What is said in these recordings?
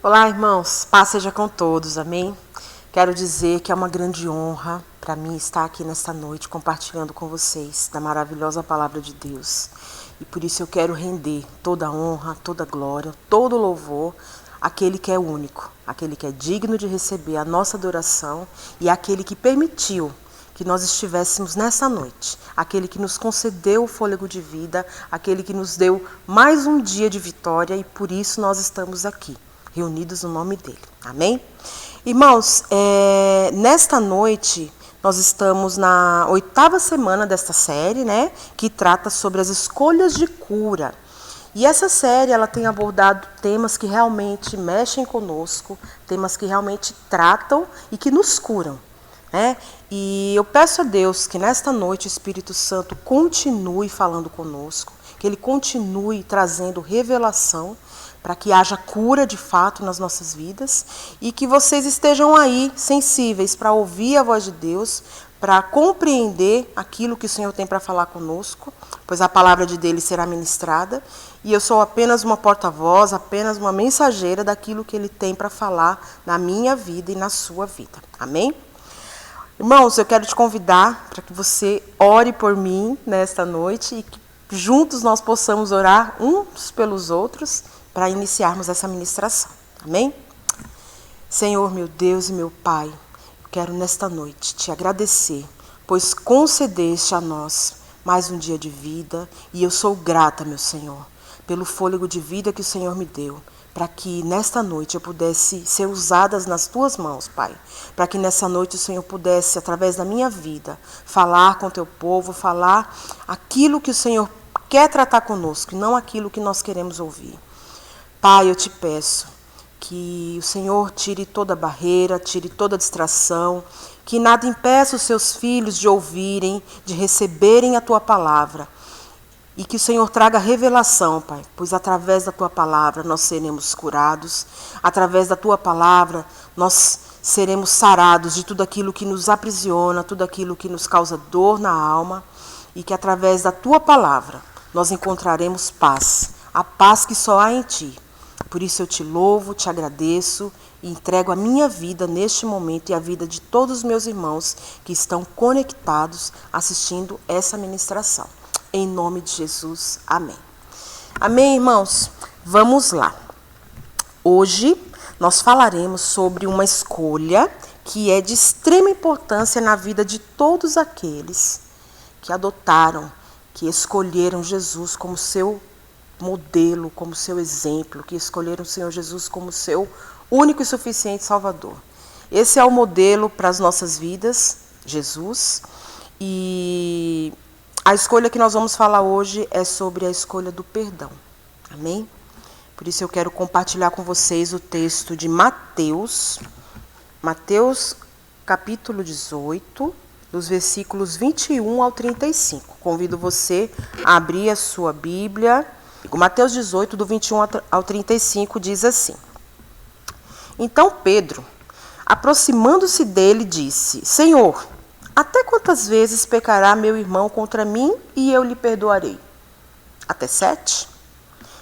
Olá, irmãos, paz seja com todos, amém? Quero dizer que é uma grande honra para mim estar aqui nesta noite compartilhando com vocês da maravilhosa palavra de Deus. E por isso eu quero render toda a honra, toda a glória, todo o louvor àquele que é único, àquele que é digno de receber a nossa adoração e àquele que permitiu que nós estivéssemos nessa noite, aquele que nos concedeu o fôlego de vida, aquele que nos deu mais um dia de vitória e por isso nós estamos aqui, reunidos no nome dele. Amém? Irmãos, nesta noite nós estamos na 8ª semana desta série, né, que trata sobre as escolhas de cura. E essa série ela tem abordado temas que realmente mexem conosco, temas que realmente tratam e que nos curam. E eu peço a Deus que nesta noite o Espírito Santo continue falando conosco, que Ele continue trazendo revelação para que haja cura de fato nas nossas vidas e que vocês estejam aí sensíveis para ouvir a voz de Deus, para compreender aquilo que o Senhor tem para falar conosco, pois a palavra dele será ministrada e eu sou apenas uma porta-voz, apenas uma mensageira daquilo que Ele tem para falar na minha vida e na sua vida. Amém? Irmãos, eu quero te convidar para que você ore por mim nesta noite e que juntos nós possamos orar uns pelos outros para iniciarmos essa ministração. Amém? Senhor, meu Deus e meu Pai, eu quero nesta noite te agradecer, pois concedeste a nós mais um dia de vida e eu sou grata, meu Senhor, pelo fôlego de vida que o Senhor me deu, para que nesta noite eu pudesse ser usada nas tuas mãos, Pai. Para que nessa noite o Senhor pudesse, através da minha vida, falar com o teu povo, falar aquilo que o Senhor quer tratar conosco, e não aquilo que nós queremos ouvir. Pai, eu te peço que o Senhor tire toda barreira, tire toda distração, que nada impeça os seus filhos de ouvirem, de receberem a tua palavra. E que o Senhor traga revelação, Pai, pois através da Tua palavra nós seremos curados, através da Tua palavra nós seremos sarados de tudo aquilo que nos aprisiona, tudo aquilo que nos causa dor na alma, e que através da Tua palavra nós encontraremos paz, a paz que só há em Ti. Por isso eu te louvo, te agradeço e entrego a minha vida neste momento e a vida de todos os meus irmãos que estão conectados assistindo essa ministração. Em nome de Jesus, amém. Amém, irmãos? Vamos lá. Hoje nós falaremos sobre uma escolha que é de extrema importância na vida de todos aqueles que adotaram, que escolheram Jesus como seu modelo, como seu exemplo, que escolheram o Senhor Jesus como seu único e suficiente Salvador. Esse é o modelo para as nossas vidas, Jesus, e a escolha que nós vamos falar hoje é sobre a escolha do perdão. Amém? Por isso eu quero compartilhar com vocês o texto de Mateus capítulo 18, dos versículos 21 ao 35. Convido você a abrir a sua Bíblia. Mateus 18, do 21 ao 35, diz assim: Então Pedro, aproximando-se dele, disse: Senhor, até quantas vezes pecará meu irmão contra mim e eu lhe perdoarei? Até 7?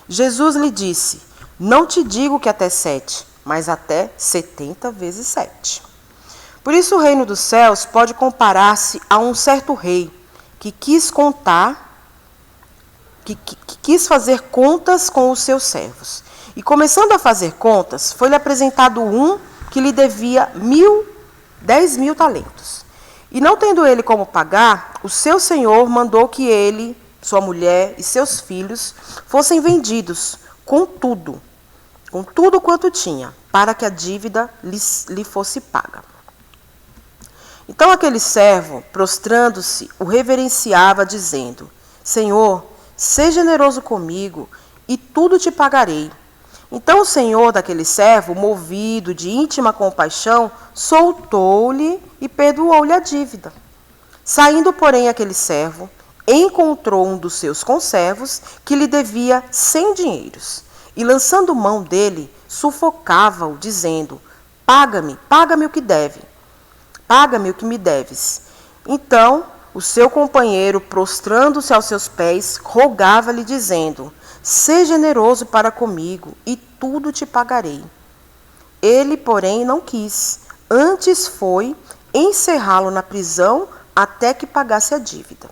Jesus lhe disse: Não te digo que até 7, mas até 70 vezes 7. Por isso o reino dos céus pode comparar-se a um certo rei que quis fazer contas com os seus servos. E começando a fazer contas, foi-lhe apresentado um que lhe devia 10.000 talentos. E não tendo ele como pagar, o seu senhor mandou que ele, sua mulher e seus filhos fossem vendidos com tudo quanto tinha, para que a dívida lhe fosse paga. Então aquele servo, prostrando-se, o reverenciava, dizendo: Senhor, seja generoso comigo, e tudo te pagarei. Então o senhor daquele servo, movido de íntima compaixão, soltou-lhe e perdoou-lhe a dívida. Saindo, porém, aquele servo, encontrou um dos seus conservos que lhe devia 100 dinheiros, e lançando mão dele, sufocava-o, dizendo: Paga-me o que deve. Paga-me o que me deves. Então o seu companheiro, prostrando-se aos seus pés, rogava-lhe, dizendo: Sê generoso para comigo, e tudo te pagarei. Ele, porém, não quis. Antes foi encerrá-lo na prisão até que pagasse a dívida.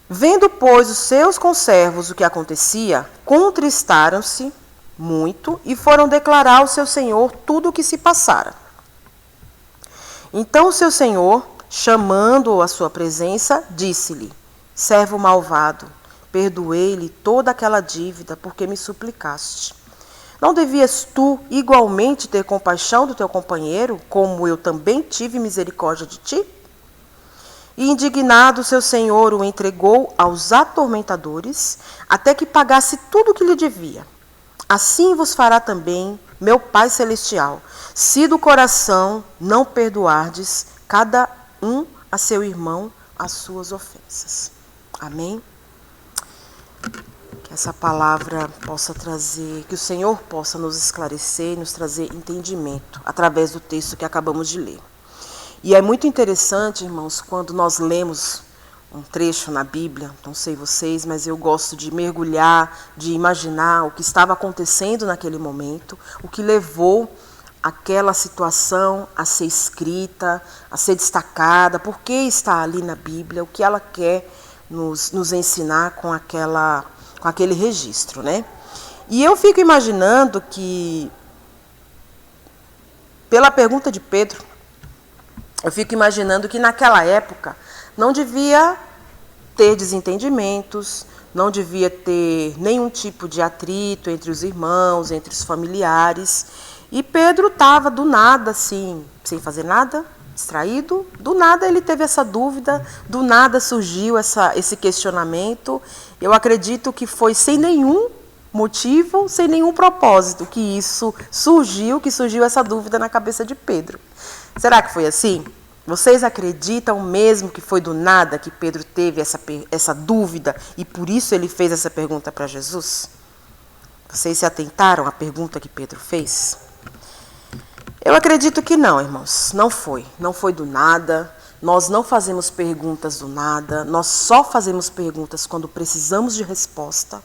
Vendo, pois, os seus conservos o que acontecia, contristaram-se muito e foram declarar ao seu senhor tudo o que se passara. Então o seu senhor, chamando-o à sua presença, disse-lhe: servo malvado, perdoei-lhe toda aquela dívida porque me suplicaste. Não devias tu igualmente ter compaixão do teu companheiro, como eu também tive misericórdia de ti? E indignado seu senhor o entregou aos atormentadores, até que pagasse tudo o que lhe devia. Assim vos fará também meu Pai Celestial, se do coração não perdoardes cada um a seu irmão as suas ofensas. Amém? Que essa palavra possa trazer, que o Senhor possa nos esclarecer e nos trazer entendimento através do texto que acabamos de ler. E é muito interessante, irmãos, quando nós lemos um trecho na Bíblia, não sei vocês, mas eu gosto de mergulhar, de imaginar o que estava acontecendo naquele momento, o que levou aquela situação a ser escrita, a ser destacada, por que está ali na Bíblia, o que ela quer nos ensinar com aquele registro, né? E eu fico imaginando que, pela pergunta de Pedro, eu fico imaginando que naquela época não devia ter desentendimentos, não devia ter nenhum tipo de atrito entre os irmãos, entre os familiares. E Pedro estava do nada, assim, sem fazer nada, distraído. Do nada ele teve essa dúvida, do nada surgiu esse questionamento. Eu acredito que foi sem nenhum motivo, sem nenhum propósito, que isso surgiu essa dúvida na cabeça de Pedro. Será que foi assim? Vocês acreditam mesmo que foi do nada que Pedro teve essa dúvida e por isso ele fez essa pergunta para Jesus? Vocês se atentaram à pergunta que Pedro fez? Eu acredito que não, irmãos. Não foi. Não foi do nada. Nós não fazemos perguntas do nada. Nós só fazemos perguntas quando precisamos de resposta.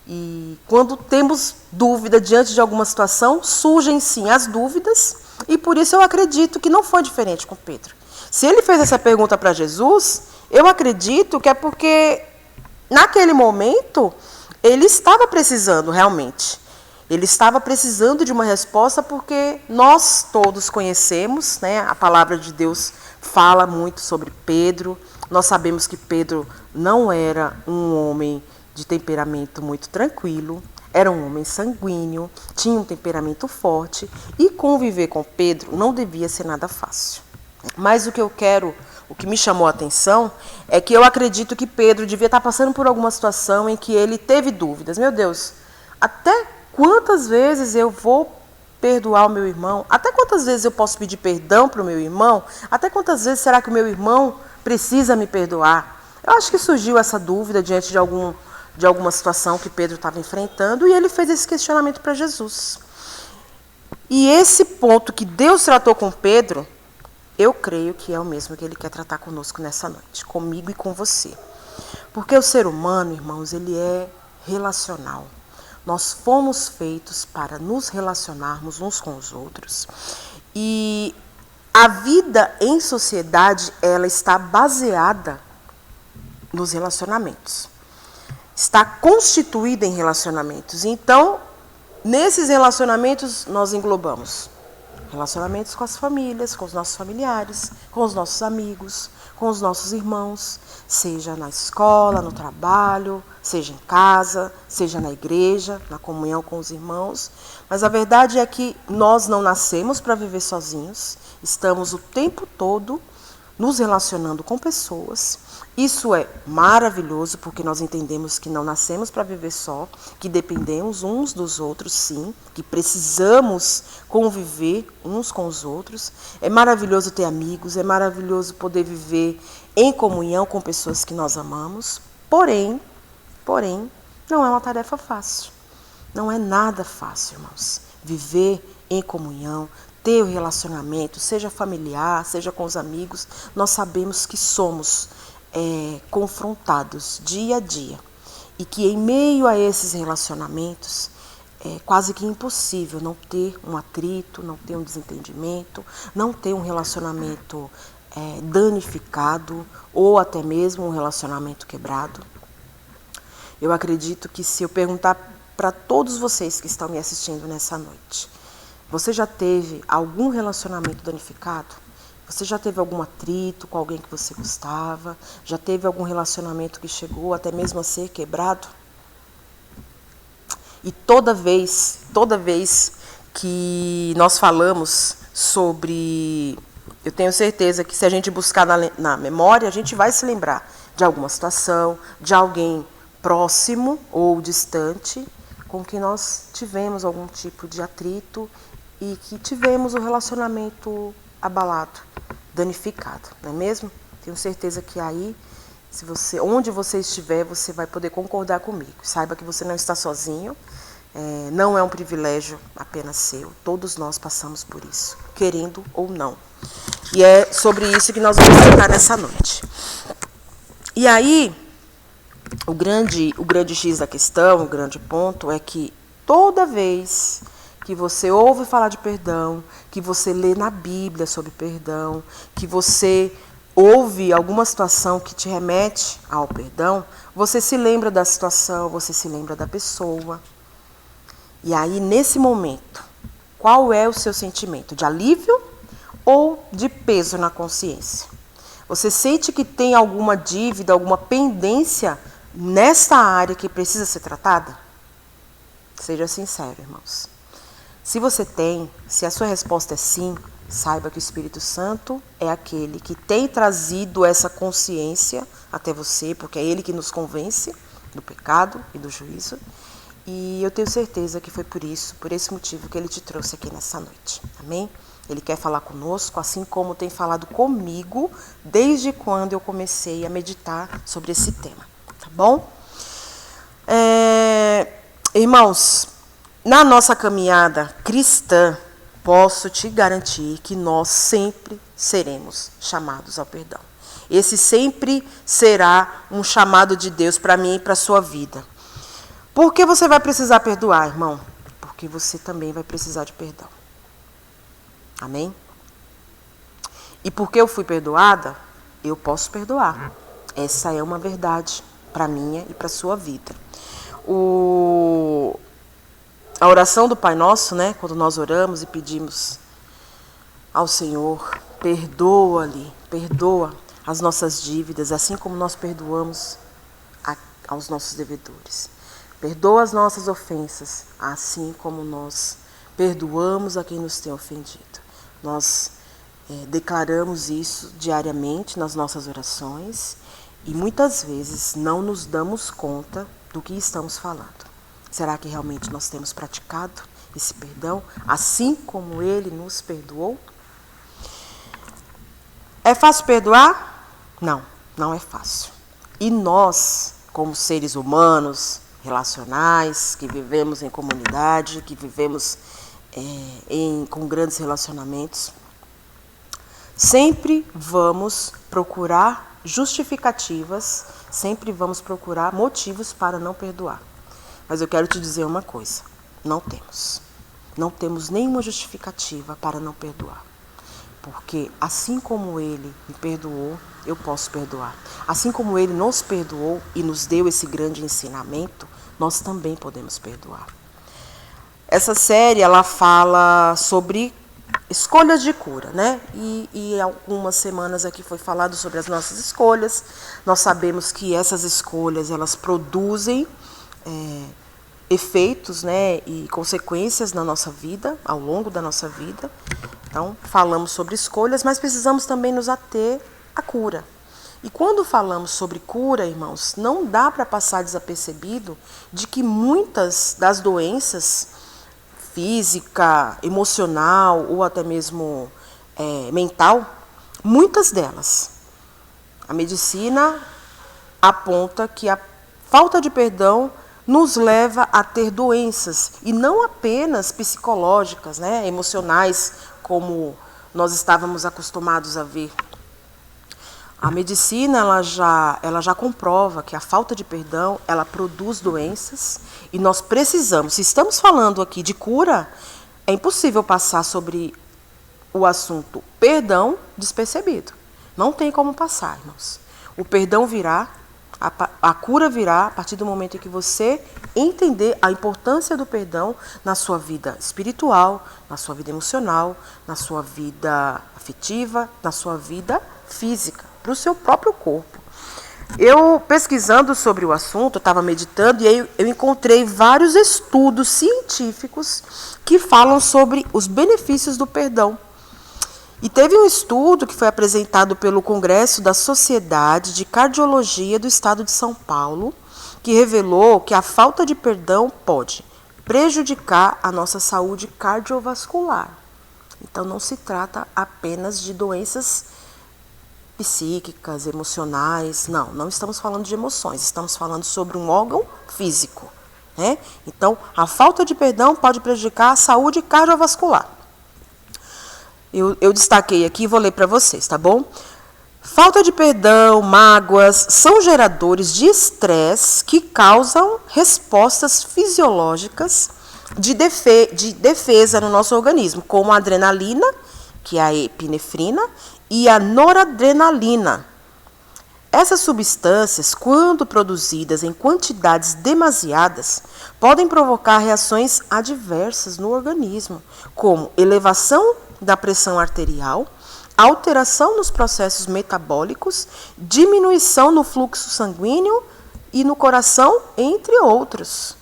E quando temos dúvida diante de alguma situação, surgem sim as dúvidas. E por isso eu acredito que não foi diferente com Pedro. Se ele fez essa pergunta para Jesus, eu acredito que é porque naquele momento ele estava precisando realmente. Ele estava precisando de uma resposta porque nós todos conhecemos, né? A palavra de Deus fala muito sobre Pedro. Nós sabemos que Pedro não era um homem de temperamento muito tranquilo. Era um homem sanguíneo, tinha um temperamento forte e conviver com Pedro não devia ser nada fácil. Mas o que me chamou a atenção é que eu acredito que Pedro devia estar passando por alguma situação em que ele teve dúvidas. Meu Deus, até quantas vezes eu vou perdoar o meu irmão? Até quantas vezes eu posso pedir perdão para o meu irmão? Até quantas vezes será que o meu irmão precisa me perdoar? Eu acho que surgiu essa dúvida diante de alguma situação que Pedro estava enfrentando, e ele fez esse questionamento para Jesus. E esse ponto que Deus tratou com Pedro, eu creio que é o mesmo que ele quer tratar conosco nessa noite, comigo e com você. Porque o ser humano, irmãos, ele é relacional. Nós fomos feitos para nos relacionarmos uns com os outros. E a vida em sociedade, ela está baseada nos relacionamentos. Está constituída em relacionamentos. Então, nesses relacionamentos, nós englobamos relacionamentos com as famílias, com os nossos familiares, com os nossos amigos, com os nossos irmãos, seja na escola, no trabalho, seja em casa, seja na igreja, na comunhão com os irmãos. Mas a verdade é que nós não nascemos para viver sozinhos, estamos o tempo todo nos relacionando com pessoas. Isso é maravilhoso, porque nós entendemos que não nascemos para viver só, que dependemos uns dos outros, sim, que precisamos conviver uns com os outros. É maravilhoso ter amigos, é maravilhoso poder viver em comunhão com pessoas que nós amamos. Porém, não é uma tarefa fácil. Não é nada fácil, irmãos. Viver em comunhão, ter o relacionamento, seja familiar, seja com os amigos, nós sabemos que somos confrontados dia a dia. E que em meio a esses relacionamentos, é quase que impossível não ter um atrito, não ter um desentendimento, não ter um relacionamento danificado ou até mesmo um relacionamento quebrado. Eu acredito que se eu perguntar para todos vocês que estão me assistindo nessa noite, você já teve algum relacionamento danificado? Você já teve algum atrito com alguém que você gostava? Já teve algum relacionamento que chegou até mesmo a ser quebrado? E toda vez que nós falamos sobre... Eu tenho certeza que se a gente buscar na memória, a gente vai se lembrar de alguma situação, de alguém próximo ou distante, com que nós tivemos algum tipo de atrito e que tivemos o relacionamento abalado, danificado, não é mesmo? Tenho certeza que aí, onde você estiver, você vai poder concordar comigo. Saiba que você não está sozinho, não é um privilégio apenas seu. Todos nós passamos por isso, querendo ou não. E é sobre isso que nós vamos tratar nessa noite. E aí, o grande X da questão, o grande ponto é que toda vez que você ouve falar de perdão, que você lê na Bíblia sobre perdão, que você ouve alguma situação que te remete ao perdão, você se lembra da situação, você se lembra da pessoa. E aí, nesse momento, qual é o seu sentimento? De alívio ou de peso na consciência? Você sente que tem alguma dívida, alguma pendência nesta área que precisa ser tratada? Seja sincero, irmãos. Se você tem, se a sua resposta é sim, saiba que o Espírito Santo é aquele que tem trazido essa consciência até você, porque é ele que nos convence do pecado e do juízo. E eu tenho certeza que foi por esse motivo que ele te trouxe aqui nessa noite. Amém? Ele quer falar conosco, assim como tem falado comigo desde quando eu comecei a meditar sobre esse tema. Tá bom? Irmãos, na nossa caminhada cristã, posso te garantir que nós sempre seremos chamados ao perdão. Esse sempre será um chamado de Deus para mim e para a sua vida. Por que você vai precisar perdoar, irmão? Porque você também vai precisar de perdão. Amém? E porque eu fui perdoada, eu posso perdoar. Essa é uma verdade para a minha e para a sua vida. A oração do Pai Nosso, né, quando nós oramos e pedimos ao Senhor, perdoa as nossas dívidas, assim como nós perdoamos aos nossos devedores. Perdoa as nossas ofensas, assim como nós perdoamos a quem nos tem ofendido. Nós declaramos isso diariamente nas nossas orações e muitas vezes não nos damos conta do que estamos falando. Será que realmente nós temos praticado esse perdão, assim como Ele nos perdoou? É fácil perdoar? Não, não é fácil. E nós, como seres humanos, relacionais, que vivemos em comunidade, que vivemos com grandes relacionamentos, sempre vamos procurar justificativas, sempre vamos procurar motivos para não perdoar. Mas eu quero te dizer uma coisa, não temos. Não temos nenhuma justificativa para não perdoar. Porque assim como Ele me perdoou, eu posso perdoar. Assim como Ele nos perdoou e nos deu esse grande ensinamento, nós também podemos perdoar. Essa série, ela fala sobre escolhas de cura, né? E algumas semanas aqui foi falado sobre as nossas escolhas. Nós sabemos que essas escolhas, elas produzem efeitos, né, e consequências na nossa vida, ao longo da nossa vida. Então, falamos sobre escolhas, mas precisamos também nos ater à cura. E quando falamos sobre cura, irmãos, não dá para passar desapercebido de que muitas das doenças física, emocional ou até mesmo mental, muitas delas, a medicina aponta que a falta de perdão nos leva a ter doenças, e não apenas psicológicas, né, emocionais, como nós estávamos acostumados a ver A medicina ela já comprova que a falta de perdão ela produz doenças e nós precisamos, se estamos falando aqui de cura, é impossível passar sobre o assunto perdão despercebido. Não tem como passar, irmãos. O perdão virá, a cura virá a partir do momento em que você entender a importância do perdão na sua vida espiritual, na sua vida emocional, na sua vida afetiva, na sua vida física, para o seu próprio corpo. Eu, pesquisando sobre o assunto, estava meditando e aí eu encontrei vários estudos científicos que falam sobre os benefícios do perdão. E teve um estudo que foi apresentado pelo Congresso da Sociedade de Cardiologia do Estado de São Paulo, que revelou que a falta de perdão pode prejudicar a nossa saúde cardiovascular. Então, não se trata apenas de doenças psíquicas, emocionais, não estamos falando de emoções, estamos falando sobre um órgão físico, né? Então, a falta de perdão pode prejudicar a saúde cardiovascular. Eu destaquei aqui e vou ler para vocês, tá bom? Falta de perdão, mágoas, são geradores de estresse que causam respostas fisiológicas de defesa no nosso organismo, como a adrenalina, que é a epinefrina, e a noradrenalina. Essas substâncias, quando produzidas em quantidades demasiadas, podem provocar reações adversas no organismo, como elevação da pressão arterial, alteração nos processos metabólicos, diminuição no fluxo sanguíneo e no coração, entre outros.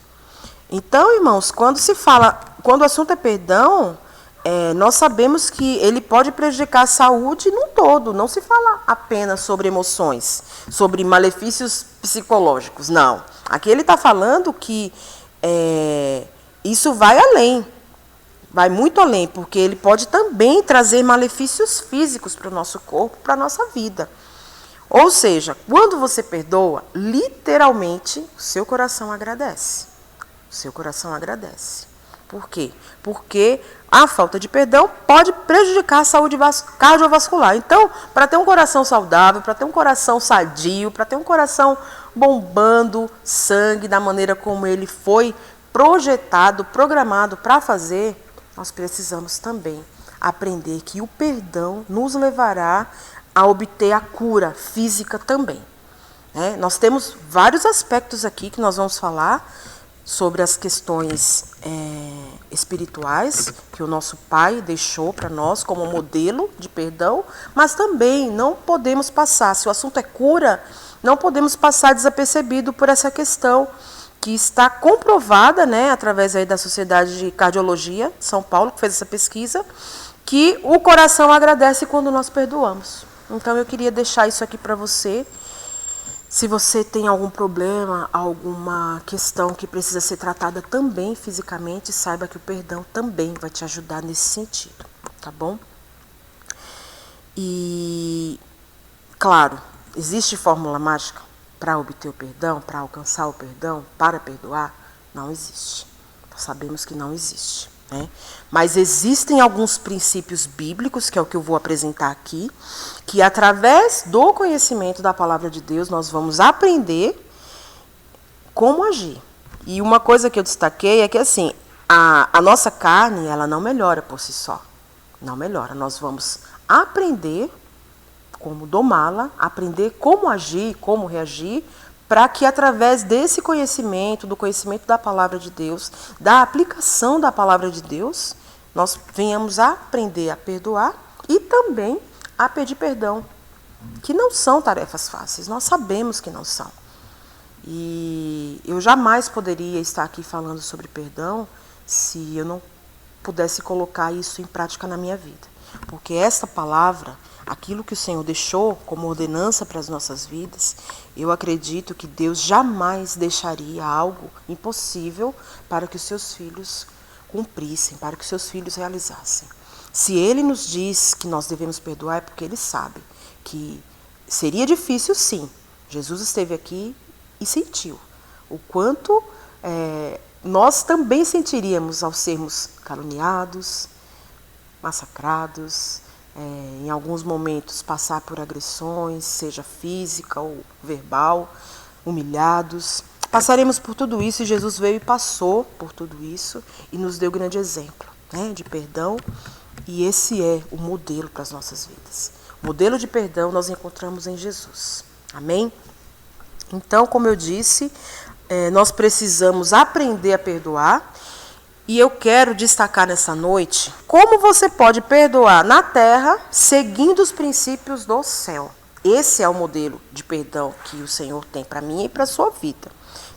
Então, irmãos, quando o assunto é perdão, nós sabemos que ele pode prejudicar a saúde num todo. Não se fala apenas sobre emoções, sobre malefícios psicológicos, não. Aqui ele está falando que isso vai além. Vai muito além, porque ele pode também trazer malefícios físicos para o nosso corpo, para a nossa vida. Ou seja, quando você perdoa, literalmente, o seu coração agradece. O seu coração agradece. Por quê? Porque a falta de perdão pode prejudicar a saúde cardiovascular. Então, para ter um coração saudável, para ter um coração sadio, para ter um coração bombando sangue da maneira como ele foi projetado, programado para fazer, nós precisamos também aprender que o perdão nos levará a obter a cura física também. Nós temos vários aspectos aqui que nós vamos falar sobre as questões espirituais que o nosso Pai deixou para nós como modelo de perdão, mas também não podemos passar, se o assunto é cura, não podemos passar desapercebido por essa questão que está comprovada, através aí da Sociedade de Cardiologia de São Paulo, que fez essa pesquisa, que o coração agradece quando nós perdoamos. Então eu queria deixar isso aqui para você. Se você tem algum problema, alguma questão que precisa ser tratada também fisicamente, saiba que o perdão também vai te ajudar nesse sentido, tá bom? E, claro, existe fórmula mágica para obter o perdão, para alcançar o perdão, para perdoar? Não existe. Nós sabemos que não existe. Mas existem alguns princípios bíblicos, que é o que eu vou apresentar aqui, que através do conhecimento da palavra de Deus nós vamos aprender como agir. E uma coisa que eu destaquei é que assim, a nossa carne ela não melhora por si só. Não melhora. Nós vamos aprender como domá-la, aprender como agir, como reagir, para que através desse conhecimento, do conhecimento da palavra de Deus, da aplicação da palavra de Deus, nós venhamos a aprender a perdoar e também a pedir perdão, que não são tarefas fáceis, nós sabemos que não são. E eu jamais poderia estar aqui falando sobre perdão se eu não pudesse colocar isso em prática na minha vida. Porque essa palavra, aquilo que o Senhor deixou como ordenança para as nossas vidas, eu acredito que Deus jamais deixaria algo impossível para que os seus filhos cumprissem, para que os seus filhos realizassem. Se Ele nos diz que nós devemos perdoar, é porque Ele sabe que seria difícil, sim. Jesus esteve aqui e sentiu o quanto nós também sentiríamos ao sermos caluniados, massacrados, em alguns momentos passar por agressões, seja física ou verbal, humilhados. Passaremos por tudo isso e Jesus veio e passou por tudo isso e nos deu grande exemplo, né, de perdão. E esse é o modelo para as nossas vidas. O modelo de perdão nós encontramos em Jesus. Amém? Então, como eu disse, nós precisamos aprender a perdoar. E eu quero destacar nessa noite como você pode perdoar na terra seguindo os princípios do céu. Esse é o modelo de perdão que o Senhor tem para mim e para a sua vida.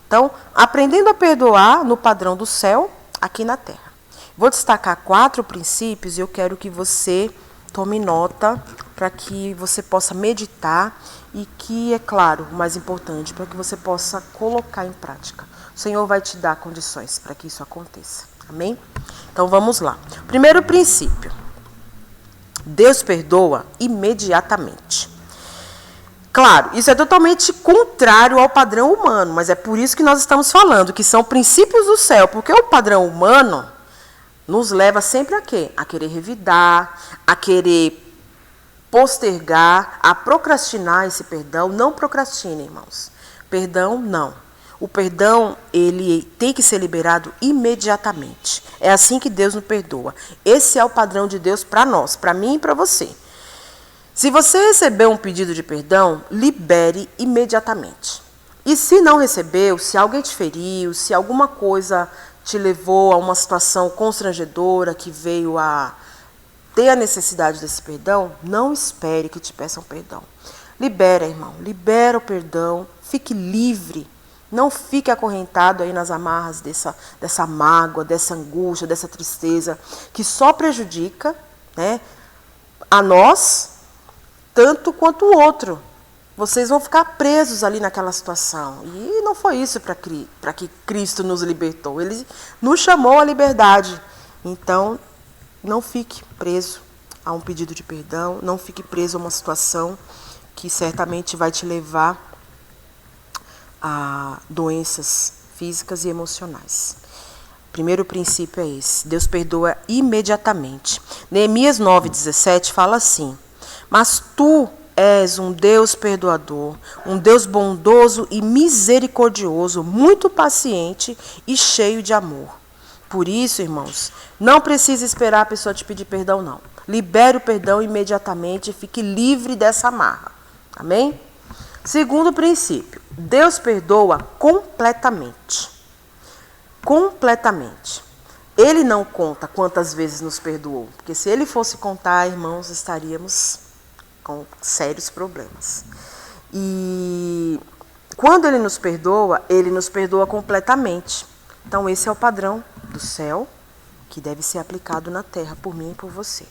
Então, aprendendo a perdoar no padrão do céu aqui na terra. Vou destacar 4 princípios e eu quero que você tome nota para que você possa meditar e que, é claro, o mais importante, para que você possa colocar em prática. O Senhor vai te dar condições para que isso aconteça. Amém? Então vamos lá. Primeiro princípio. Deus perdoa imediatamente. Claro, isso é totalmente contrário ao padrão humano, mas é por isso que nós estamos falando, que são princípios do céu, porque o padrão humano nos leva sempre a quê? A querer revidar, a querer postergar, a procrastinar esse perdão. Não procrastine, irmãos. Perdão, não. O perdão, ele tem que ser liberado imediatamente. É assim que Deus nos perdoa. Esse é o padrão de Deus para nós, para mim e para você. Se você receber um pedido de perdão, libere imediatamente. E se não recebeu, se alguém te feriu, se alguma coisa te levou a uma situação constrangedora que veio a ter a necessidade desse perdão, não espere que te peçam perdão. Libera, irmão, libera o perdão, fique livre. Não fique acorrentado aí nas amarras dessa mágoa, dessa angústia, dessa tristeza, que só prejudica, né, a nós, tanto quanto o outro. Vocês vão ficar presos ali naquela situação. E não foi isso para que Cristo nos libertou. Ele nos chamou à liberdade. Então, não fique preso a um pedido de perdão, não fique preso a uma situação que certamente vai te levar a doenças físicas e emocionais. Primeiro princípio é esse. Deus perdoa imediatamente. Neemias 9,17 fala assim: mas tu és um Deus perdoador, um Deus bondoso e misericordioso, muito paciente e cheio de amor. Por isso, irmãos, não precisa esperar a pessoa te pedir perdão, não. Libere o perdão imediatamente e fique livre dessa amarra. Amém? Segundo princípio, Deus perdoa completamente. Completamente. Ele não conta quantas vezes nos perdoou, porque se ele fosse contar, irmãos, estaríamos com sérios problemas. E quando ele nos perdoa completamente. Então esse é o padrão do céu que deve ser aplicado na terra por mim e por você.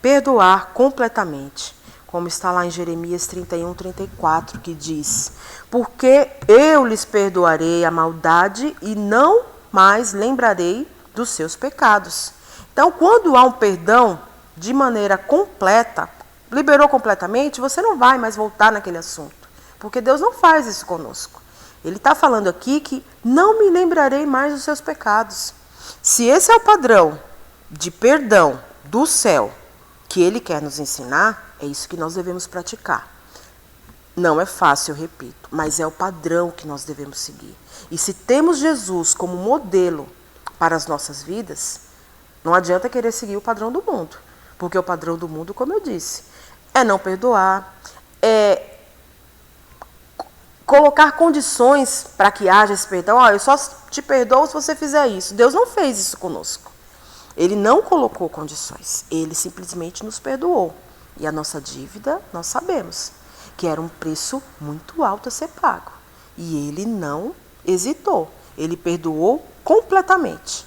Perdoar completamente. Como está lá em Jeremias 31:34, que diz: porque eu lhes perdoarei a maldade e não mais lembrarei dos seus pecados. Então, quando há um perdão de maneira completa, liberou completamente, você não vai mais voltar naquele assunto. Porque Deus não faz isso conosco. Ele está falando aqui que não me lembrarei mais dos seus pecados. Se esse é o padrão de perdão do céu que ele quer nos ensinar, é isso que nós devemos praticar. Não é fácil, eu repito, mas é o padrão que nós devemos seguir. E se temos Jesus como modelo para as nossas vidas, não adianta querer seguir o padrão do mundo. Porque o padrão do mundo, como eu disse, é não perdoar, é colocar condições para que haja esse perdão. Eu só te perdoo se você fizer isso. Deus não fez isso conosco. Ele não colocou condições. Ele simplesmente nos perdoou. E a nossa dívida, nós sabemos, que era um preço muito alto a ser pago. E ele não hesitou. Ele perdoou completamente.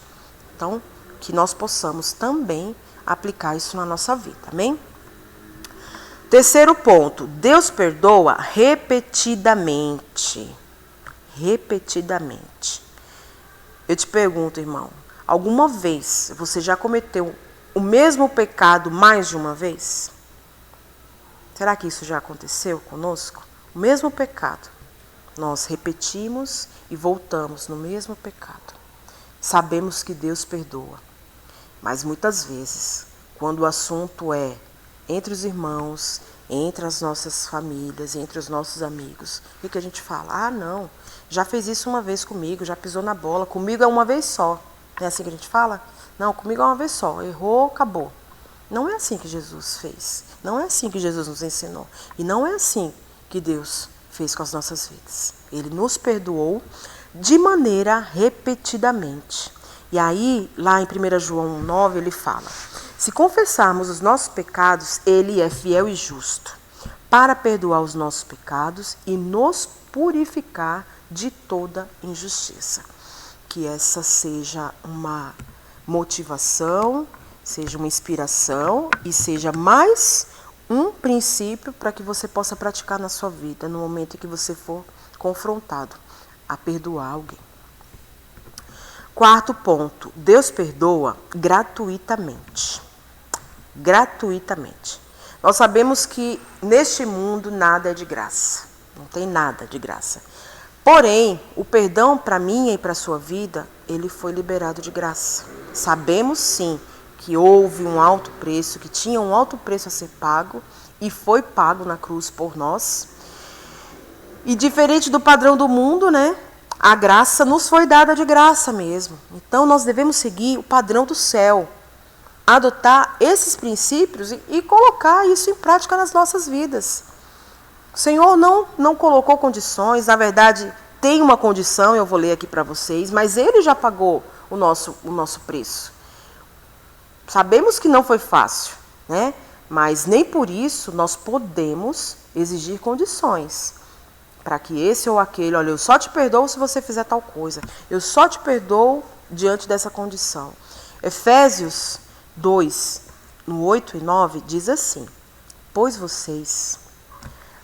Então, que nós possamos também aplicar isso na nossa vida. Amém? Terceiro ponto. Deus perdoa repetidamente. Repetidamente. Eu te pergunto, irmão, alguma vez você já cometeu o mesmo pecado mais de uma vez? Será que isso já aconteceu conosco? O mesmo pecado. Nós repetimos e voltamos no mesmo pecado. Sabemos que Deus perdoa. Mas muitas vezes, quando o assunto é entre os irmãos, entre as nossas famílias, entre os nossos amigos. O que a gente fala? Ah, não, já fez isso uma vez comigo, já pisou na bola, comigo é uma vez só. Não é assim que a gente fala? Não, comigo é uma vez só, errou, acabou. Não é assim que Jesus fez. Não é assim que Jesus nos ensinou. E não é assim que Deus fez com as nossas vidas. Ele nos perdoou de maneira repetidamente. E aí, lá em 1 João 9, ele fala: se confessarmos os nossos pecados, ele é fiel e justo para perdoar os nossos pecados e nos purificar de toda injustiça. Que essa seja uma motivação, seja uma inspiração e seja mais um princípio para que você possa praticar na sua vida no momento em que você for confrontado a perdoar alguém. Quarto ponto, Deus perdoa gratuitamente. Gratuitamente. Nós sabemos que neste mundo nada é de graça. Não tem nada de graça. Porém, o perdão para mim e para a sua vida, ele foi liberado de graça. Sabemos sim que houve um alto preço, que tinha um alto preço a ser pago e foi pago na cruz por nós. E diferente do padrão do mundo, né? A graça nos foi dada de graça mesmo. Então nós devemos seguir o padrão do céu, adotar esses princípios e colocar isso em prática nas nossas vidas. O Senhor não colocou condições, na verdade tem uma condição, eu vou ler aqui para vocês, mas Ele já pagou o nosso preço. Sabemos que não foi fácil, né? Mas nem por isso nós podemos exigir condições para que esse ou aquele, olha, eu só te perdoo se você fizer tal coisa, eu só te perdoo diante dessa condição. Efésios 2, no 8 e 9, diz assim: pois vocês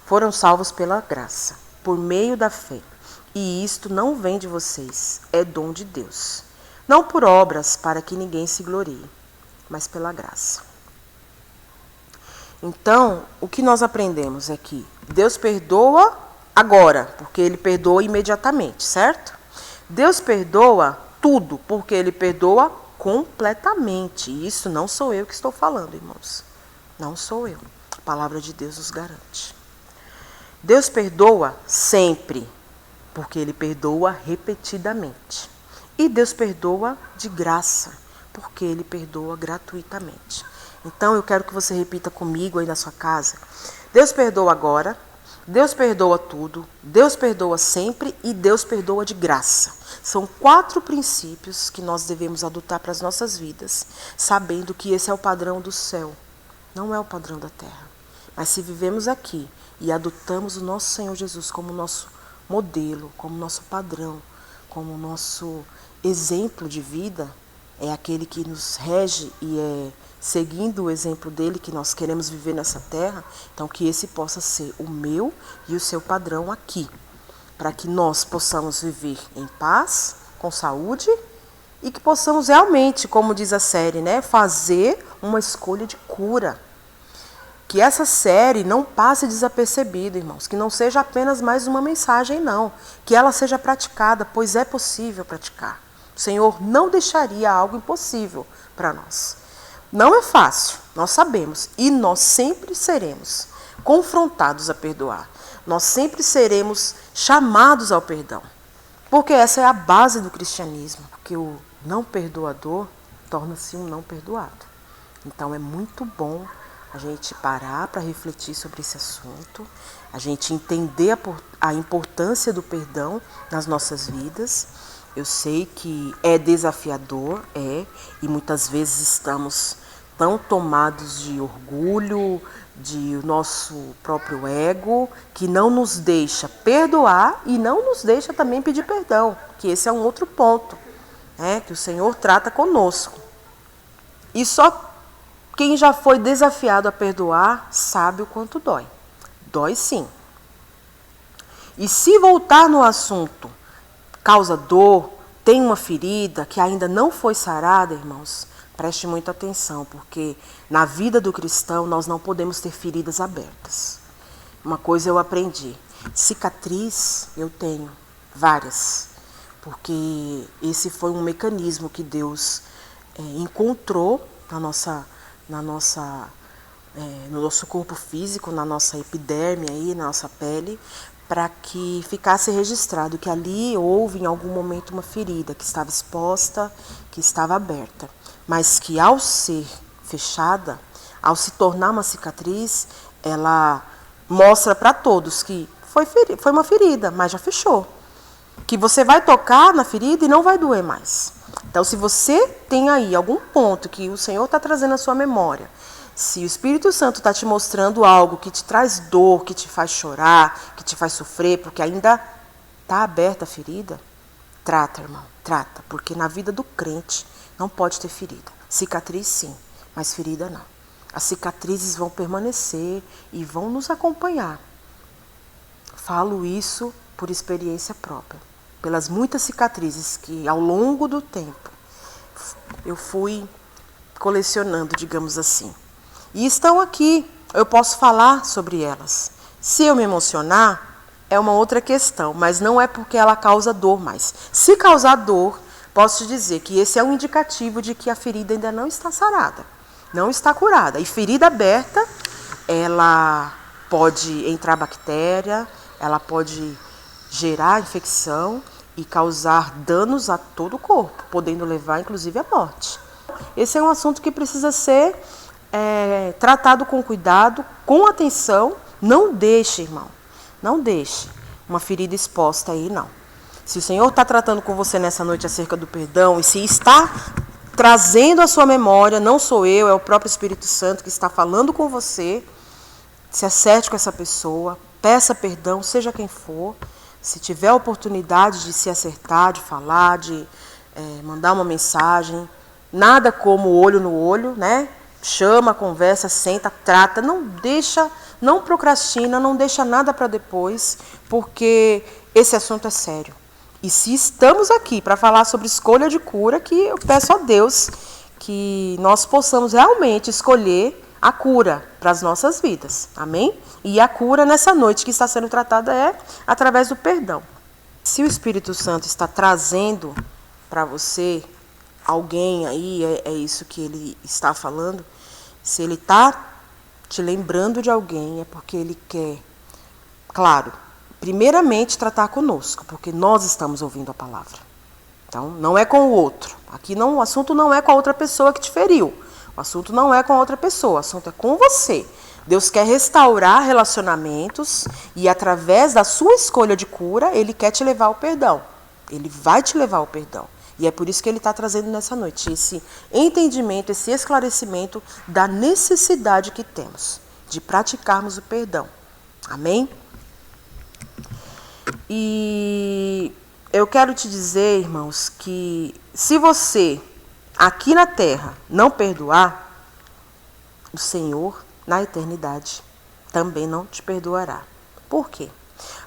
foram salvos pela graça, por meio da fé, e isto não vem de vocês, é dom de Deus, não por obras para que ninguém se glorie, mas pela graça. Então, o que nós aprendemos é que Deus perdoa agora, porque Ele perdoa imediatamente, certo? Deus perdoa tudo, porque Ele perdoa completamente. E isso não sou eu que estou falando, irmãos. Não sou eu. A palavra de Deus nos garante. Deus perdoa sempre, porque Ele perdoa repetidamente. E Deus perdoa de graça, porque Ele perdoa gratuitamente. Então eu quero que você repita comigo aí na sua casa. Deus perdoa agora, Deus perdoa tudo, Deus perdoa sempre e Deus perdoa de graça. São 4 princípios que nós devemos adotar para as nossas vidas, sabendo que esse é o padrão do céu, não é o padrão da terra. Mas se vivemos aqui e adotamos o nosso Senhor Jesus como nosso modelo, como nosso padrão, como nosso exemplo de vida, é aquele que nos rege e é seguindo o exemplo dele que nós queremos viver nessa terra, então que esse possa ser o meu e o seu padrão aqui, para que nós possamos viver em paz, com saúde e que possamos realmente, como diz a série, né, fazer uma escolha de cura. Que essa série não passe desapercebida, irmãos, que não seja apenas mais uma mensagem, não, que ela seja praticada, pois é possível praticar. O Senhor não deixaria algo impossível para nós. Não é fácil, nós sabemos, e nós sempre seremos confrontados a perdoar. Nós sempre seremos chamados ao perdão, porque essa é a base do cristianismo, porque o não perdoador torna-se um não perdoado. Então é muito bom a gente parar para refletir sobre esse assunto, a gente entender a importância do perdão nas nossas vidas. Eu sei que é desafiador, e muitas vezes estamos tão tomados de orgulho, de nosso próprio ego, que não nos deixa perdoar e não nos deixa também pedir perdão, que esse é um outro ponto, que o Senhor trata conosco. E só quem já foi desafiado a perdoar sabe o quanto dói. Dói sim. E se voltar no assunto, causa dor, tem uma ferida que ainda não foi sarada, irmãos, preste muita atenção, porque na vida do cristão nós não podemos ter feridas abertas. Uma coisa eu aprendi, cicatriz eu tenho várias, porque esse foi um mecanismo que Deus encontrou na nossa no nosso corpo físico, na nossa epiderme, aí, na nossa pele, para que ficasse registrado que ali houve em algum momento uma ferida que estava exposta, que estava aberta, mas que ao ser fechada, ao se tornar uma cicatriz, ela mostra para todos que foi uma ferida, mas já fechou. Que você vai tocar na ferida e não vai doer mais. Então, se você tem aí algum ponto que o Senhor está trazendo à sua memória, se o Espírito Santo está te mostrando algo que te traz dor, que te faz chorar, que te faz sofrer, porque ainda está aberta a ferida, trata, irmão, trata. Porque na vida do crente não pode ter ferida. Cicatriz sim, mas ferida não. As cicatrizes vão permanecer e vão nos acompanhar. Falo isso por experiência própria. Pelas muitas cicatrizes que ao longo do tempo eu fui colecionando, digamos assim. E estão aqui, eu posso falar sobre elas. Se eu me emocionar, é uma outra questão, mas não é porque ela causa dor mais. Se causar dor, posso te dizer que esse é um indicativo de que a ferida ainda não está sarada, não está curada. E ferida aberta, ela pode entrar bactéria, ela pode gerar infecção e causar danos a todo o corpo, podendo levar inclusive à morte. Esse é um assunto que precisa ser tratado com cuidado, com atenção. Não deixe, irmão, não deixe uma ferida exposta aí, não. Se o Senhor está tratando com você nessa noite acerca do perdão, e se está trazendo à sua memória, não sou eu, é o próprio Espírito Santo que está falando com você, se acerte com essa pessoa, peça perdão, seja quem for. Se tiver a oportunidade de se acertar, de falar, de mandar uma mensagem, nada como olho no olho, né? Chama, conversa, senta, trata, não deixa, não procrastina, não deixa nada para depois, porque esse assunto é sério. E se estamos aqui para falar sobre escolha de cura, que eu peço a Deus que nós possamos realmente escolher a cura para as nossas vidas. Amém? E a cura nessa noite que está sendo tratada é através do perdão. Se o Espírito Santo está trazendo para você alguém aí, é isso que ele está falando, se ele está te lembrando de alguém, é porque ele quer, claro, primeiramente tratar conosco, porque nós estamos ouvindo a palavra. Então, não é com o outro. Aqui não, o assunto não é com a outra pessoa que te feriu. O assunto não é com a outra pessoa, o assunto é com você. Deus quer restaurar relacionamentos e, através da sua escolha de cura, Ele quer te levar ao perdão. Ele vai te levar ao perdão. E é por isso que Ele está trazendo nessa noite esse entendimento, esse esclarecimento da necessidade que temos de praticarmos o perdão. Amém? E eu quero te dizer, irmãos, que se você aqui na terra não perdoar, o Senhor na eternidade também não te perdoará. Por quê?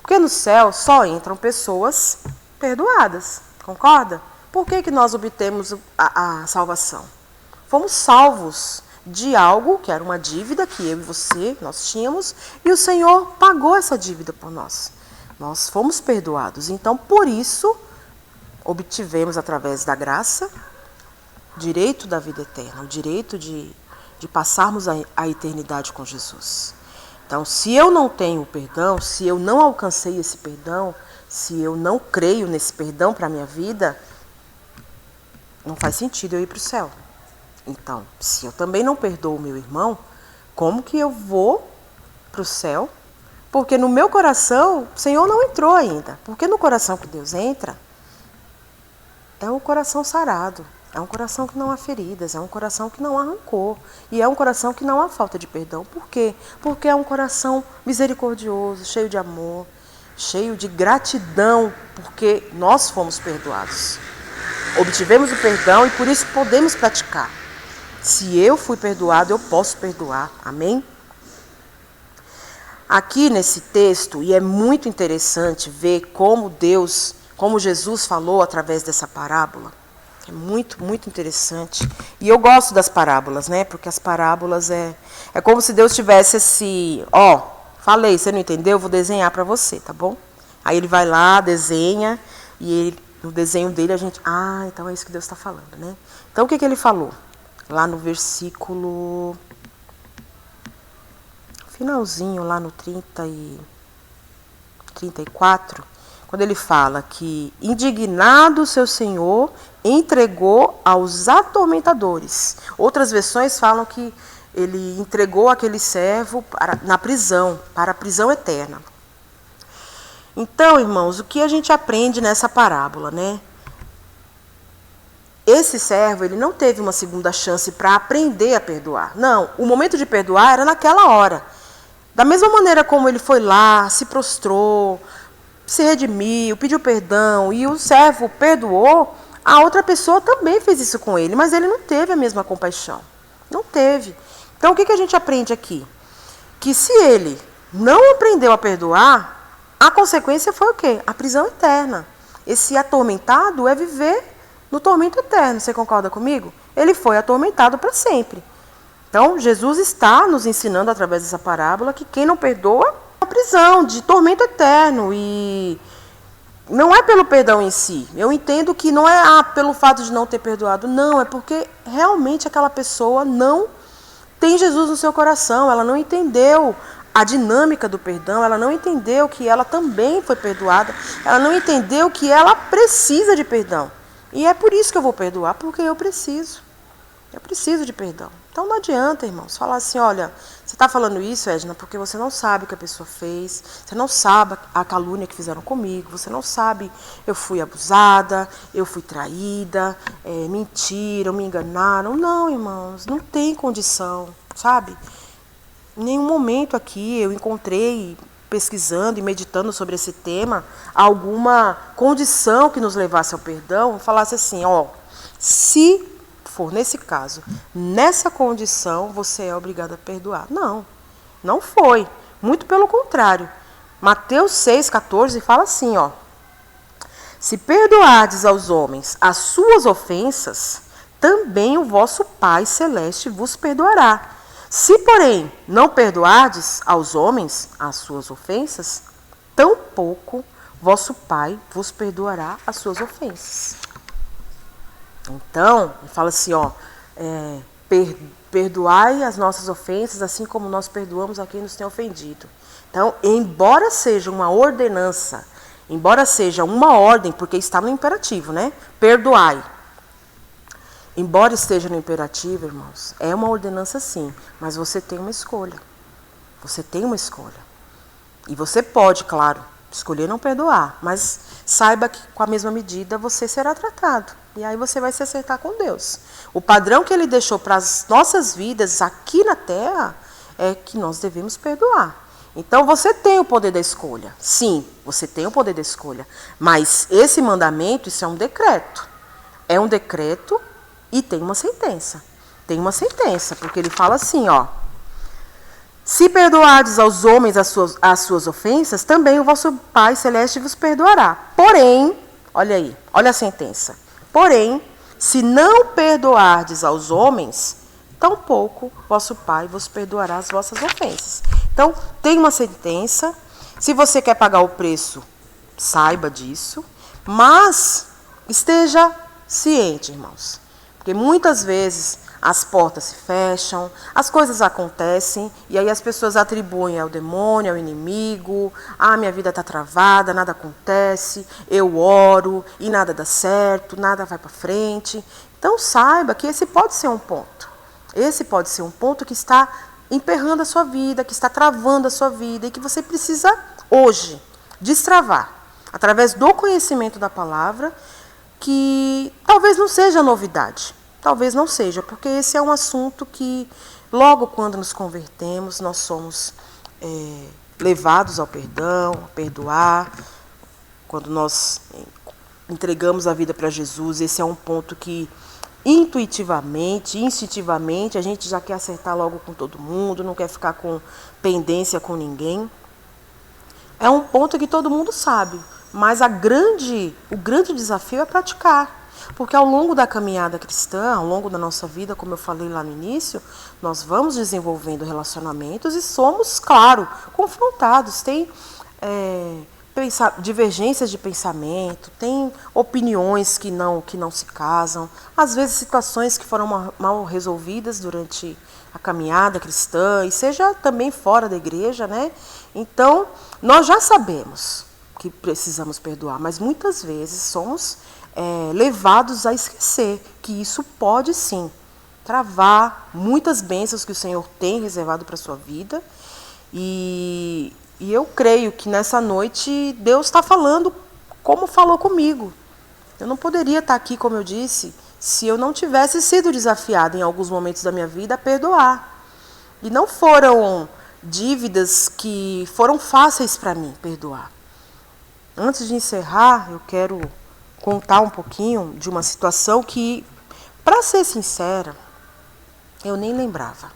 Porque no céu só entram pessoas perdoadas, concorda? Por que nós obtemos a salvação? Fomos salvos de algo que era uma dívida que eu e você, nós tínhamos, e o Senhor pagou essa dívida por nós. Nós fomos perdoados. Então, por isso, obtivemos através da graça o direito da vida eterna, o direito de passarmos a eternidade com Jesus. Então, se eu não tenho o perdão, se eu não alcancei esse perdão, se eu não creio nesse perdão para a minha vida, não faz sentido eu ir para o céu. Então, se eu também não perdoo o meu irmão, como que eu vou para o céu? Porque no meu coração, o Senhor não entrou ainda. Porque no coração que Deus entra, é um coração sarado. É um coração que não há feridas, é um coração que não há rancor. E é um coração que não há falta de perdão. Por quê? Porque é um coração misericordioso, cheio de amor, cheio de gratidão, porque nós fomos perdoados. Obtivemos o perdão e por isso podemos praticar. Se eu fui perdoado, eu posso perdoar. Amém? Aqui nesse texto, e é muito interessante ver como como Jesus falou através dessa parábola. É muito, muito interessante. E eu gosto das parábolas, né? Porque as parábolas é como se Deus tivesse falei, você não entendeu? Eu vou desenhar para você, tá bom? Aí ele vai lá, desenha, e no desenho dele a gente... então é isso que Deus está falando, né? Então o que ele falou? Lá no versículo finalzinho lá no 34, quando ele fala que, indignado seu senhor, entregou aos atormentadores. Outras versões falam que ele entregou aquele servo na prisão, para a prisão eterna. Então, irmãos, o que a gente aprende nessa parábola, né? Esse servo, ele não teve uma segunda chance para aprender a perdoar. Não, o momento de perdoar era naquela hora. Da mesma maneira como ele foi lá, se prostrou, se redimiu, pediu perdão e o servo perdoou, a outra pessoa também fez isso com ele, mas ele não teve a mesma compaixão. Não teve. Então, o que a gente aprende aqui? Que se ele não aprendeu a perdoar, a consequência foi o quê? A prisão eterna. Esse atormentado é viver no tormento eterno. Você concorda comigo? Ele foi atormentado para sempre. Então, Jesus está nos ensinando através dessa parábola que quem não perdoa é uma prisão de tormento eterno. E não é pelo perdão em si. Eu entendo que não é pelo fato de não ter perdoado. Não, é porque realmente aquela pessoa não tem Jesus no seu coração. Ela não entendeu a dinâmica do perdão. Ela não entendeu que ela também foi perdoada. Ela não entendeu que ela precisa de perdão. E é por isso que eu vou perdoar, porque eu preciso. Eu preciso de perdão. Então não adianta, irmãos, falar assim, olha, você está falando isso, Edna, porque você não sabe o que a pessoa fez, você não sabe a calúnia que fizeram comigo, você não sabe, eu fui abusada, eu fui traída, mentiram, me enganaram. Não, irmãos, não tem condição, sabe? Em nenhum momento aqui eu encontrei, pesquisando e meditando sobre esse tema, alguma condição que nos levasse ao perdão, falasse assim, ó, se for nesse caso, nessa condição, você é obrigado a perdoar. Não, não foi. Muito pelo contrário. Mateus 6,14 fala assim, ó, se perdoardes aos homens as suas ofensas, também o vosso Pai Celeste vos perdoará. Se, porém, não perdoardes aos homens as suas ofensas, tampouco vosso Pai vos perdoará as suas ofensas. Então, ele fala assim, ó, perdoai as nossas ofensas, assim como nós perdoamos a quem nos tem ofendido. Então, embora seja uma ordenança, embora seja uma ordem, porque está no imperativo, né? Perdoai. Embora esteja no imperativo, irmãos, é uma ordenança sim, mas você tem uma escolha. Você tem uma escolha. E você pode, claro, escolher não perdoar, mas saiba que com a mesma medida você será tratado. E aí você vai se acertar com Deus. O padrão que Ele deixou para as nossas vidas aqui na Terra é que nós devemos perdoar. Então você tem o poder da escolha. Sim, você tem o poder da escolha. Mas esse mandamento, isso é um decreto. É um decreto e tem uma sentença. Tem uma sentença, porque ele fala assim, ó. Se perdoardes aos homens as suas ofensas, também o vosso Pai Celeste vos perdoará. Porém, olha aí, olha a sentença. Porém, se não perdoardes aos homens, tampouco vosso Pai vos perdoará as vossas ofensas. Então, tem uma sentença. Se você quer pagar o preço, saiba disso. Mas esteja ciente, irmãos. Porque muitas vezes as portas se fecham, as coisas acontecem, e aí as pessoas atribuem ao demônio, ao inimigo, minha vida está travada, nada acontece, eu oro e nada dá certo, nada vai para frente. Então saiba que esse pode ser um ponto. Esse pode ser um ponto que está emperrando a sua vida, que está travando a sua vida, e que você precisa hoje destravar, através do conhecimento da palavra, que talvez não seja novidade. Talvez não seja, porque esse é um assunto que, logo quando nos convertemos, nós somos levados ao perdão, a perdoar. Quando nós entregamos a vida para Jesus, esse é um ponto que, intuitivamente, instintivamente, a gente já quer acertar logo com todo mundo, não quer ficar com pendência com ninguém. É um ponto que todo mundo sabe, mas o grande desafio é praticar. Porque ao longo da caminhada cristã, ao longo da nossa vida, como eu falei lá no início, nós vamos desenvolvendo relacionamentos e somos, claro, confrontados. Tem divergências de pensamento, tem opiniões que não se casam, às vezes situações que foram mal resolvidas durante a caminhada cristã, e seja também fora da igreja, né? Então, nós já sabemos que precisamos perdoar, mas muitas vezes somos levados a esquecer que isso pode sim travar muitas bênçãos que o Senhor tem reservado para a sua vida. E eu creio que nessa noite Deus está falando como falou comigo. Eu não poderia estar aqui, como eu disse, se eu não tivesse sido desafiada em alguns momentos da minha vida a perdoar. E não foram dívidas que foram fáceis para mim perdoar. Antes de encerrar, eu quero contar um pouquinho de uma situação que, para ser sincera, eu nem lembrava.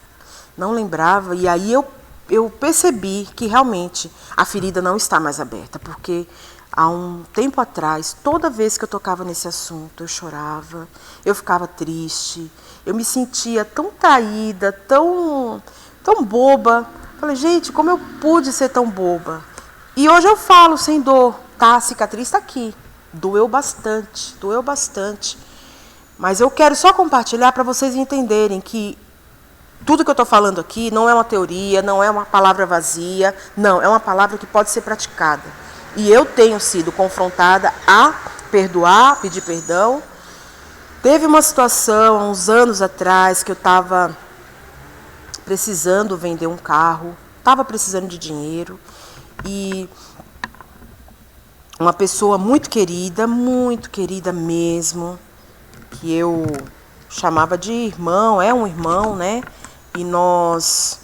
Não lembrava, e aí eu percebi que realmente a ferida não está mais aberta, porque há um tempo atrás, toda vez que eu tocava nesse assunto, eu chorava, eu ficava triste, eu me sentia tão traída, tão boba. Falei, gente, como eu pude ser tão boba? E hoje eu falo sem dor, tá? A cicatriz está aqui. Doeu bastante. Mas eu quero só compartilhar para vocês entenderem que tudo que eu estou falando aqui não é uma teoria, não é uma palavra vazia, não, é uma palavra que pode ser praticada. E eu tenho sido confrontada a perdoar, pedir perdão. Teve uma situação, há uns anos atrás, que eu estava precisando vender um carro, estava precisando de dinheiro, e uma pessoa muito querida mesmo, que eu chamava de irmão, é um irmão, né? E nós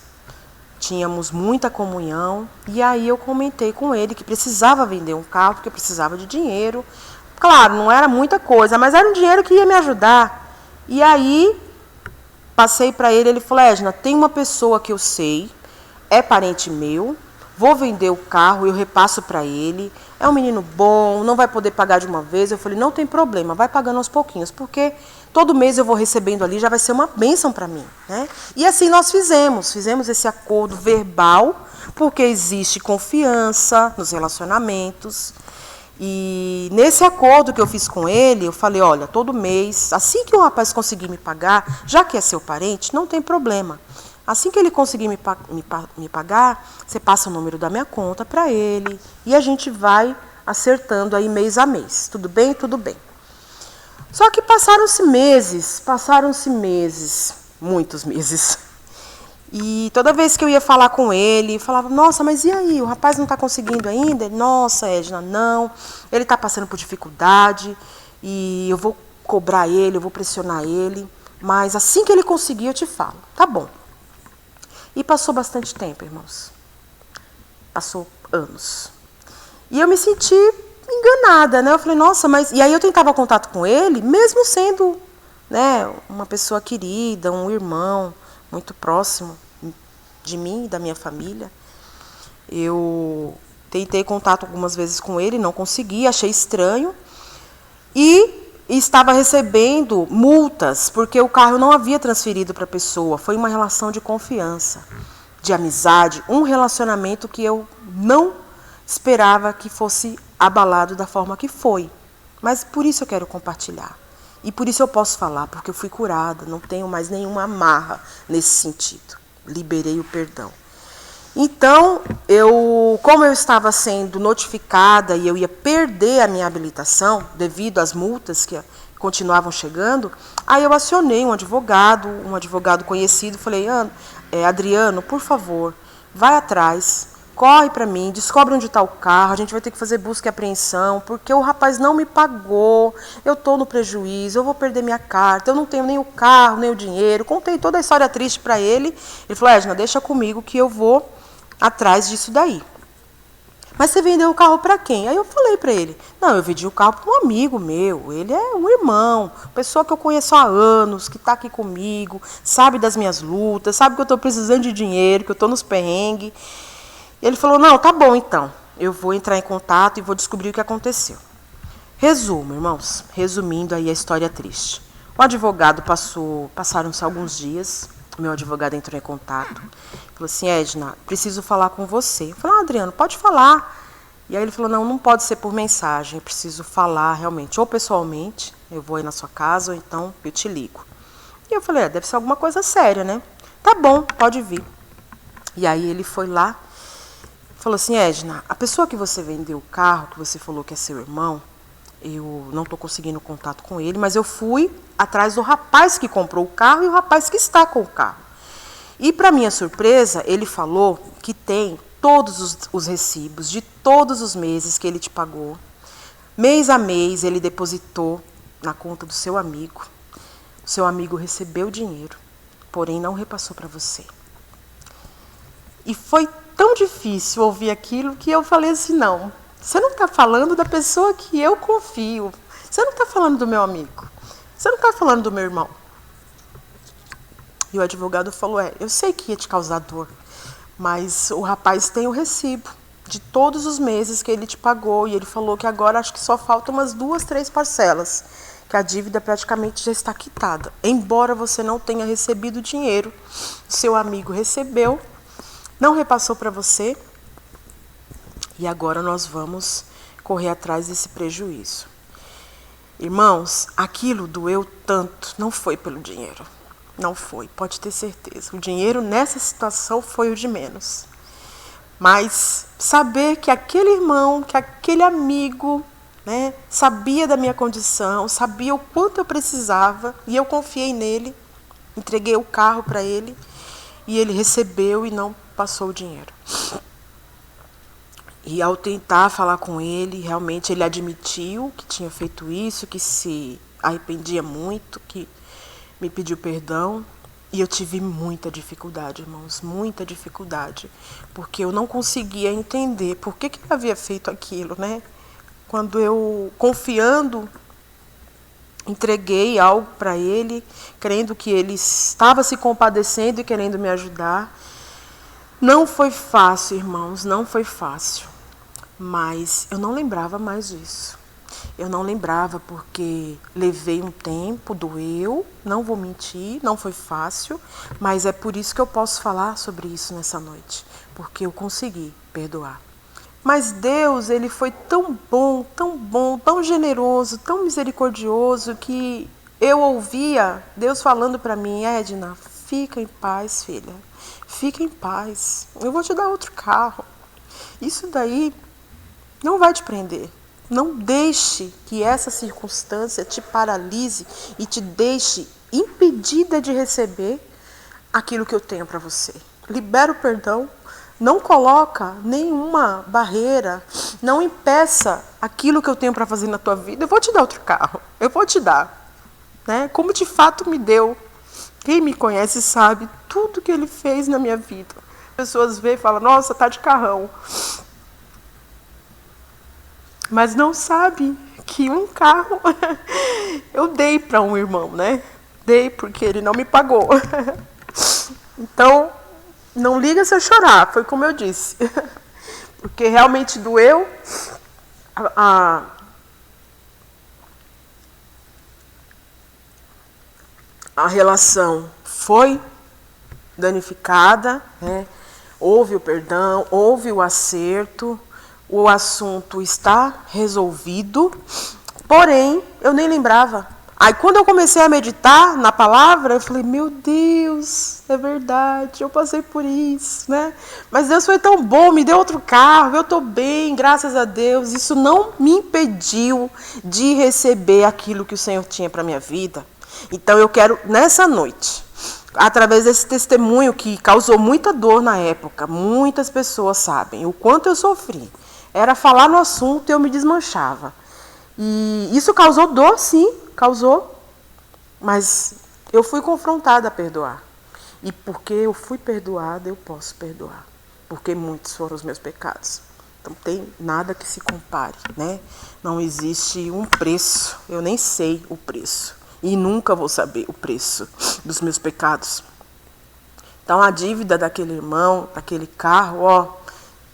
tínhamos muita comunhão, e aí eu comentei com ele que precisava vender um carro, porque eu precisava de dinheiro. Claro, não era muita coisa, mas era um dinheiro que ia me ajudar. E aí passei para ele, ele falou, Edna, tem uma pessoa que eu sei, é parente meu, vou vender o carro, eu repasso para ele, é um menino bom, não vai poder pagar de uma vez. Eu falei, não tem problema, vai pagando aos pouquinhos, porque todo mês eu vou recebendo ali, já vai ser uma bênção para mim, né? E assim nós fizemos esse acordo verbal, porque existe confiança nos relacionamentos. E nesse acordo que eu fiz com ele, eu falei, olha, todo mês, assim que o rapaz conseguir me pagar, já que é seu parente, não tem problema. Assim que ele conseguir me pagar, você passa o número da minha conta para ele e a gente vai acertando aí mês a mês. Tudo bem? Tudo bem. Só que passaram-se meses, muitos meses. E toda vez que eu ia falar com ele, falava, nossa, mas e aí, o rapaz não está conseguindo ainda? Ele, nossa, Edna, não, ele está passando por dificuldade e eu vou cobrar ele, eu vou pressionar ele, mas assim que ele conseguir eu te falo. Tá bom. E passou bastante tempo, irmãos. Passou anos. E eu me senti enganada, né? Eu falei, nossa, mas... E aí eu tentava contato com ele, mesmo sendo, né, uma pessoa querida, um irmão muito próximo de mim e da minha família. Eu tentei contato algumas vezes com ele, não consegui, achei estranho. E estava recebendo multas, porque o carro não havia transferido para a pessoa. Foi uma relação de confiança, de amizade, um relacionamento que eu não esperava que fosse abalado da forma que foi. Mas por isso eu quero compartilhar. E por isso eu posso falar, porque eu fui curada, não tenho mais nenhuma amarra nesse sentido. Liberei o perdão. Então, como eu estava sendo notificada e eu ia perder a minha habilitação devido às multas que continuavam chegando, aí eu acionei um advogado conhecido, falei, Adriano, por favor, vai atrás, corre para mim, descobre onde está o carro, a gente vai ter que fazer busca e apreensão, porque o rapaz não me pagou, eu estou no prejuízo, eu vou perder minha carta, eu não tenho nem o carro, nem o dinheiro. Contei toda a história triste para ele. Ele falou, Edna, deixa comigo que eu vou atrás disso daí. Mas você vendeu o carro para quem? Aí eu falei para ele, não, eu vendi o carro para um amigo meu, ele é um irmão, pessoa que eu conheço há anos, que está aqui comigo, sabe das minhas lutas, sabe que eu estou precisando de dinheiro, que eu estou nos perrengues. Ele falou, não, tá bom então, eu vou entrar em contato e vou descobrir o que aconteceu. Resumo, irmãos, resumindo aí a história triste. O advogado passaram-se alguns dias, o meu advogado entrou em contato, falou assim, Edna, preciso falar com você. Eu falei, Adriano, pode falar. E aí ele falou, não pode ser por mensagem, eu preciso falar realmente, ou pessoalmente, eu vou aí na sua casa, ou então eu te ligo. E eu falei, deve ser alguma coisa séria, né? Tá bom, pode vir. E aí ele foi lá, falou assim, Edna, a pessoa que você vendeu o carro, que você falou que é seu irmão, eu não estou conseguindo contato com ele, mas eu fui atrás do rapaz que comprou o carro e o rapaz que está com o carro. E para minha surpresa, ele falou que tem todos os recibos de todos os meses que ele te pagou. Mês a mês ele depositou na conta do seu amigo. O seu amigo recebeu o dinheiro, porém não repassou para você. E foi tão difícil ouvir aquilo que eu falei assim, não, você não está falando da pessoa que eu confio. Você não está falando do meu amigo. Você não está falando do meu irmão. E o advogado falou, eu sei que ia te causar dor, mas o rapaz tem o recibo de todos os meses que ele te pagou. E ele falou que agora acho que só faltam umas 2, 3 parcelas, que a dívida praticamente já está quitada. Embora você não tenha recebido o dinheiro, seu amigo recebeu, não repassou para você, e agora nós vamos correr atrás desse prejuízo. Irmãos, aquilo doeu tanto, não foi pelo dinheiro. Não foi, pode ter certeza. O dinheiro nessa situação foi o de menos. Mas saber que aquele irmão, que aquele amigo, né, sabia da minha condição, sabia o quanto eu precisava, e eu confiei nele, entreguei o carro para ele, e ele recebeu e não passou o dinheiro. E ao tentar falar com ele, realmente ele admitiu que tinha feito isso, que se arrependia muito, que me pediu perdão. E eu tive muita dificuldade, irmãos, muita dificuldade, porque eu não conseguia entender por que ele havia feito aquilo, né? Quando eu, confiando, entreguei algo para ele, crendo que ele estava se compadecendo e querendo me ajudar. Não foi fácil, irmãos, não foi fácil, mas eu não lembrava mais disso. Eu não lembrava porque levei um tempo, doeu, não vou mentir, não foi fácil, mas é por isso que eu posso falar sobre isso nessa noite, porque eu consegui perdoar. Mas Deus, ele foi tão bom, tão generoso, tão misericordioso, que eu ouvia Deus falando para mim, Edna, fica em paz, filha, fica em paz, eu vou te dar outro carro. Isso daí não vai te prender. Não deixe que essa circunstância te paralise e te deixe impedida de receber aquilo que eu tenho para você. Libera o perdão, não coloca nenhuma barreira, não impeça aquilo que eu tenho para fazer na tua vida. Eu vou te dar outro carro, eu vou te dar, né? Como de fato me deu. Quem me conhece sabe tudo que ele fez na minha vida. As pessoas veem e falam, nossa, tá de carrão. Mas não sabe que um carro eu dei para um irmão, né? Dei porque ele não me pagou. Então, não liga se eu chorar, foi como eu disse. Porque realmente doeu. A relação foi danificada, né? Houve o perdão, houve o acerto. O assunto está resolvido, porém, eu nem lembrava. Aí, quando eu comecei a meditar na palavra, eu falei, meu Deus, é verdade, eu passei por isso, né? Mas Deus foi tão bom, me deu outro carro, eu estou bem, graças a Deus. Isso não me impediu de receber aquilo que o Senhor tinha para a minha vida. Então, eu quero, nessa noite, através desse testemunho que causou muita dor na época, muitas pessoas sabem o quanto eu sofri. Era falar no assunto e eu me desmanchava. E isso causou dor, sim, causou. Mas eu fui confrontada a perdoar. E porque eu fui perdoada, eu posso perdoar. Porque muitos foram os meus pecados. Então, não tem nada que se compare, né? Não existe um preço. Eu nem sei o preço. E nunca vou saber o preço dos meus pecados. Então, a dívida daquele irmão, daquele carro,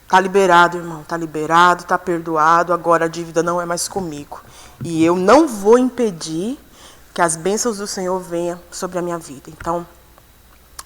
tá liberado, irmão, tá liberado, tá perdoado, agora a dívida não é mais comigo. E eu não vou impedir que as bênçãos do Senhor venham sobre a minha vida. Então,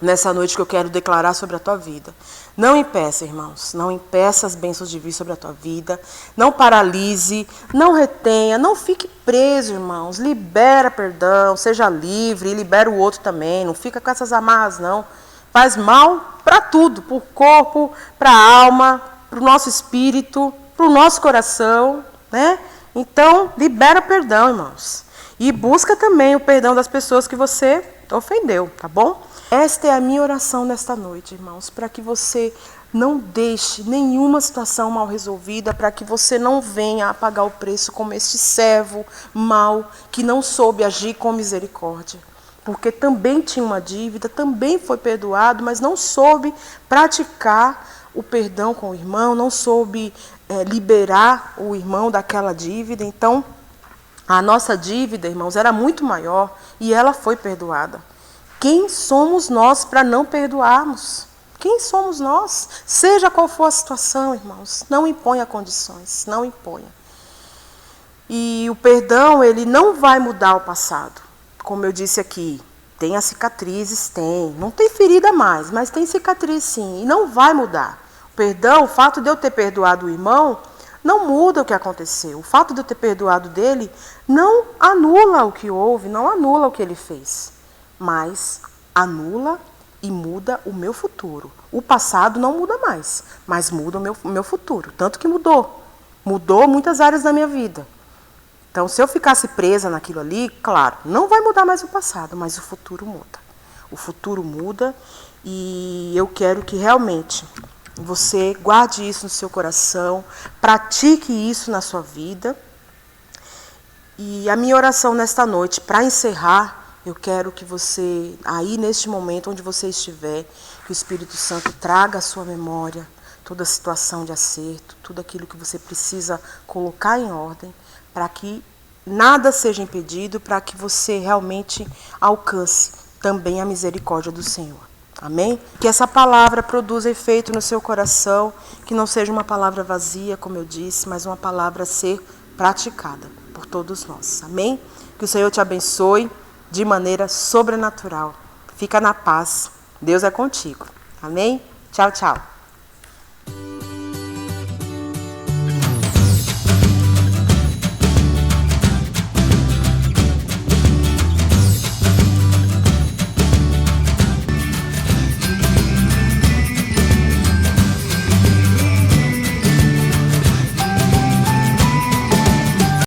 nessa noite que eu quero declarar sobre a tua vida. Não impeça, irmãos, não impeça as bênçãos de vir sobre a tua vida, não paralise, não retenha, não fique preso, irmãos, libera perdão, seja livre e libera o outro também, não fica com essas amarras não, faz mal para tudo, para o corpo, para a alma, para o nosso espírito, para o nosso coração, né? Então, libera perdão, irmãos, e busca também o perdão das pessoas que você ofendeu, tá bom? Esta é a minha oração nesta noite, irmãos, para que você não deixe nenhuma situação mal resolvida, para que você não venha a pagar o preço como este servo mau, que não soube agir com misericórdia. Porque também tinha uma dívida, também foi perdoado, mas não soube praticar o perdão com o irmão, não soube liberar o irmão daquela dívida. Então, a nossa dívida, irmãos, era muito maior e ela foi perdoada. Quem somos nós para não perdoarmos? Quem somos nós? Seja qual for a situação, irmãos, não imponha condições, não imponha. E o perdão, ele não vai mudar o passado. Como eu disse aqui, tem as cicatrizes, tem. Não tem ferida mais, mas tem cicatriz sim, e não vai mudar. O perdão, o fato de eu ter perdoado o irmão, não muda o que aconteceu. O fato de eu ter perdoado dele não anula o que houve, não anula o que ele fez. Mas anula e muda o meu futuro. O passado não muda mais, mas muda o meu futuro. Tanto que mudou. Mudou muitas áreas da minha vida. Então, se eu ficasse presa naquilo ali, claro, não vai mudar mais o passado, mas o futuro muda. O futuro muda e eu quero que realmente você guarde isso no seu coração, pratique isso na sua vida. E a minha oração nesta noite, para encerrar, eu quero que você, aí neste momento onde você estiver, que o Espírito Santo traga à sua memória toda a situação de acerto, tudo aquilo que você precisa colocar em ordem, para que nada seja impedido, para que você realmente alcance também a misericórdia do Senhor. Amém? Que essa palavra produza efeito no seu coração, que não seja uma palavra vazia, como eu disse, mas uma palavra a ser praticada por todos nós. Amém? Que o Senhor te abençoe de maneira sobrenatural. Fica na paz. Deus é contigo. Amém? Tchau, tchau.